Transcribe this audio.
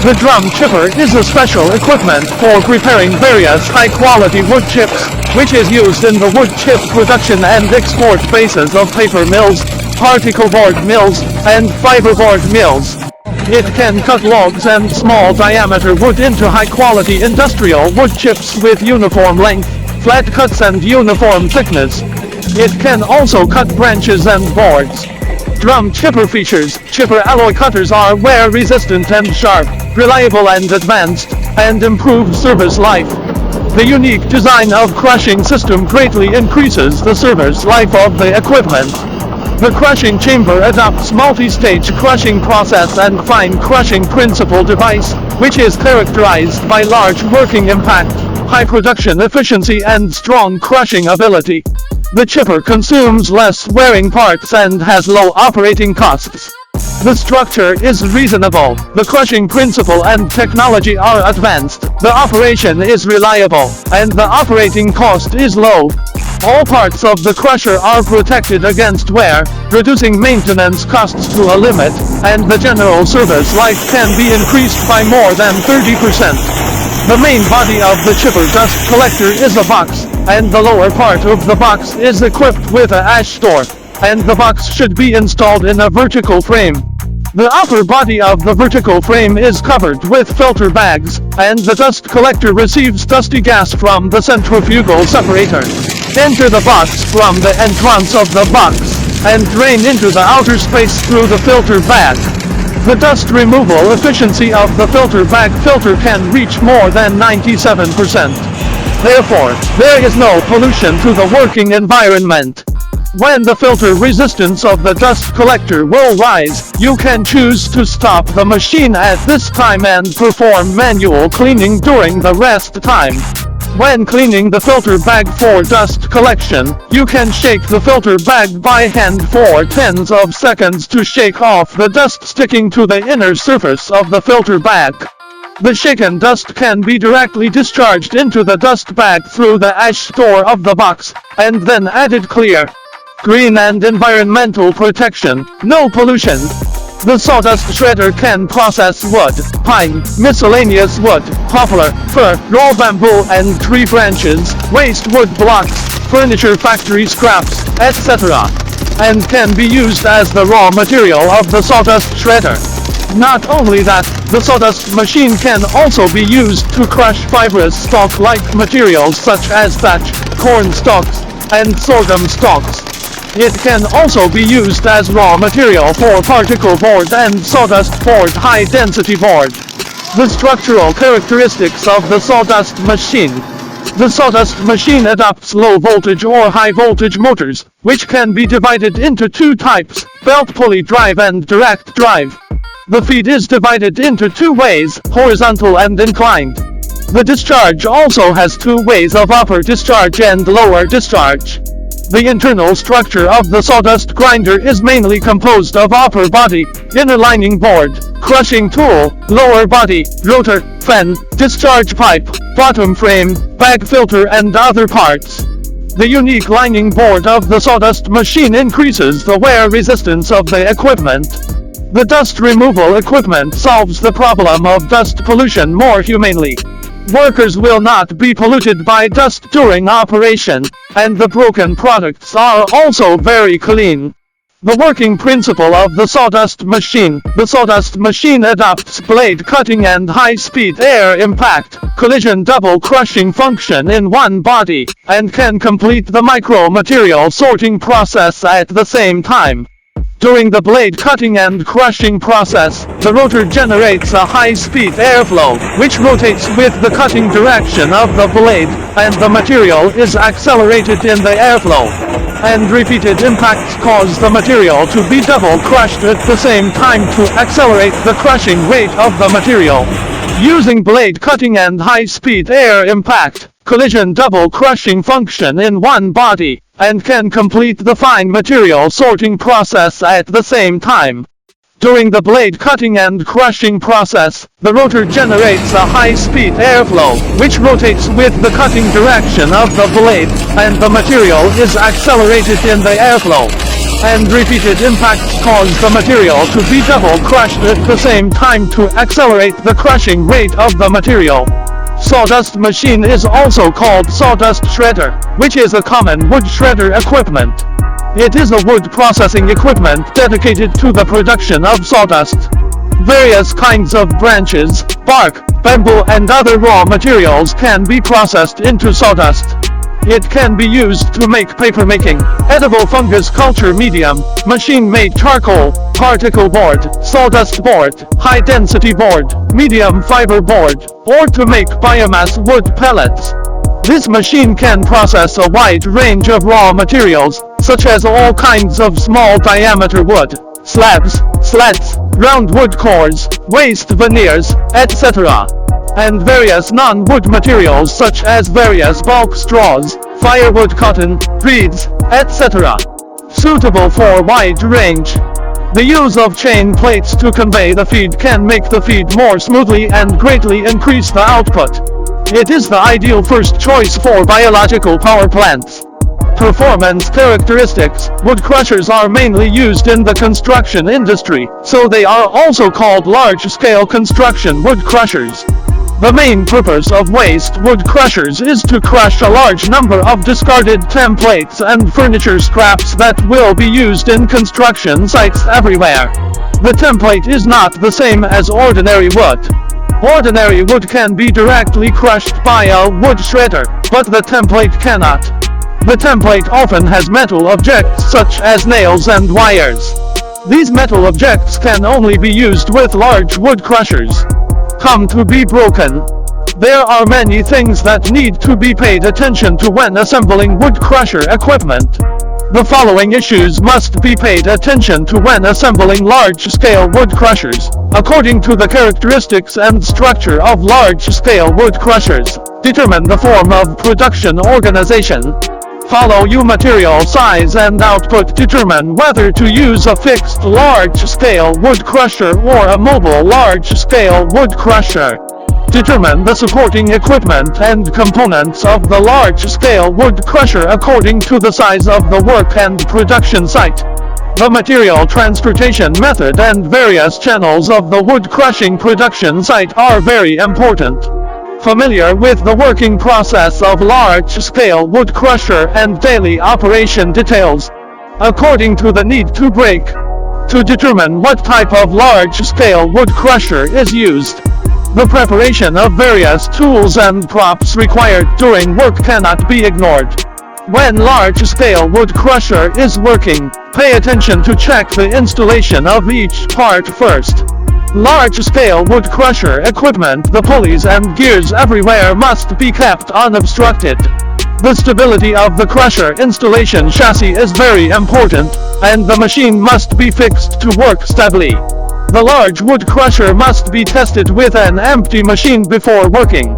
The drum chipper is a special equipment for preparing various high-quality wood chips, which is used in the wood chip production and export bases of paper mills, particle board mills, and fiberboard mills. It can cut logs and small diameter wood into high-quality industrial wood chips with uniform length, flat cuts and uniform thickness. It can also cut branches and boards. Drum chipper features: chipper alloy cutters are wear resistant and sharp, reliable and advanced, and improved service life. The unique design of crushing system greatly increases the service life of the equipment. The crushing chamber adopts multi-stage crushing process and fine crushing principle device, which is characterized by large working impact, high production efficiency and strong crushing ability. The chipper consumes less wearing parts and has low operating costs. The structure is reasonable, the crushing principle and technology are advanced, the operation is reliable, and the operating cost is low. All parts of the crusher are protected against wear, reducing maintenance costs to a limit, and the general service life can be increased by more than 30%. The main body of the chipper dust collector is a box, and the lower part of the box is equipped with a ash store, and the box should be installed in a vertical frame. The upper body of the vertical frame is covered with filter bags, and the dust collector receives dusty gas from the centrifugal separator. Enter the box from the entrance of the box, and drain into the outer space through the filter bag. The dust removal efficiency of the filter bag filter can reach more than 97%. Therefore, there is no pollution to the working environment. When the filter resistance of the dust collector will rise, you can choose to stop the machine at this time and perform manual cleaning during the rest time. When cleaning the filter bag for dust collection, you can shake the filter bag by hand for tens of seconds to shake off the dust sticking to the inner surface of the filter bag. The shaken dust can be directly discharged into the dust bag through the ash store of the box, and then added clear. Green and environmental protection, no pollution. The sawdust shredder can process wood, pine, miscellaneous wood, poplar, fir, raw bamboo and tree branches, waste wood blocks, furniture factory scraps, etc. and can be used as the raw material of the sawdust shredder. Not only that, the sawdust machine can also be used to crush fibrous stalk-like materials such as thatch, corn stalks, and sorghum stalks. It can also be used as raw material for particle board and sawdust board high-density board. The structural characteristics of the sawdust machine. The sawdust machine adopts low-voltage or high-voltage motors, which can be divided into two types, belt pulley drive and direct drive. The feed is divided into two ways, horizontal and inclined. The discharge also has two ways of upper discharge and lower discharge. The internal structure of the sawdust grinder is mainly composed of upper body, inner lining board, crushing tool, lower body, rotor, fan, discharge pipe, bottom frame, bag filter and other parts. The unique lining board of the sawdust machine increases the wear resistance of the equipment. The dust removal equipment solves the problem of dust pollution more humanely. Workers will not be polluted by dust during operation, and the broken products are also very clean. The working principle of the sawdust machine. The sawdust machine adopts blade cutting and high-speed air impact, collision double crushing function in one body, and can complete the micro-material sorting process at the same time. During the blade cutting and crushing process, the rotor generates a high-speed airflow, which rotates with the cutting direction of the blade, and the material is accelerated in the airflow. And repeated impacts cause the material to be double crushed at the same time to accelerate the crushing rate of the material. Using blade cutting and high-speed air impact, collision double crushing function in one body, and can complete the fine material sorting process at the same time. During the blade cutting and crushing process, the rotor generates a high-speed airflow, which rotates with the cutting direction of the blade, and the material is accelerated in the airflow. and repeated impacts cause the material to be double crushed at the same time to accelerate the crushing rate of the material. Sawdust machine is also called sawdust shredder, which is a common wood shredder equipment. It is a wood processing equipment dedicated to the production of sawdust. Various kinds of branches, bark, bamboo and other raw materials can be processed into sawdust. It can be used to make paper making, edible fungus culture medium, machine-made charcoal, particle board, sawdust board, high-density board, medium fiber board, or to make biomass wood pellets. This machine can process a wide range of raw materials, such as all kinds of small diameter wood, slabs, slats, round wood cores, waste veneers, etc. and various non-wood materials such as various bulk straws, firewood cotton, reeds, etc. suitable for wide range. The use of chain plates to convey the feed can make the feed more smoothly and greatly increase the output. It is the ideal first choice for biological power plants. Performance characteristics. Wood crushers are mainly used in the construction industry, so they are also called large-scale construction wood crushers. The main purpose of waste wood crushers is to crush a large number of discarded templates and furniture scraps that will be used in construction sites everywhere. The template is not the same as ordinary wood. Ordinary wood can be directly crushed by a wood shredder, but the template cannot. The template often has metal objects such as nails and wires. These metal objects can only be used with large wood crushers. Come to be broken. There are many things that need to be paid attention to when assembling wood crusher equipment. The following issues must be paid attention to when assembling large-scale wood crushers. According to the characteristics and structure of large-scale wood crushers, determine the form of production organization. Follow U material size and output. Determine whether to use a fixed large-scale wood crusher or a mobile large-scale wood crusher. Determine the supporting equipment and components of the large-scale wood crusher according to the size of the work and production site. The material transportation method and various channels of the wood crushing production site are very important. Familiar with the working process of large-scale wood crusher and daily operation details. According to the need to break. To determine what type of large-scale wood crusher is used. The preparation of various tools and props required during work cannot be ignored. When large-scale wood crusher is working, pay attention to check the installation of each part first. Large-scale wood crusher equipment, the pulleys and gears everywhere must be kept unobstructed. The stability of the crusher installation chassis is very important, and the machine must be fixed to work stably. The large wood crusher must be tested with an empty machine before working.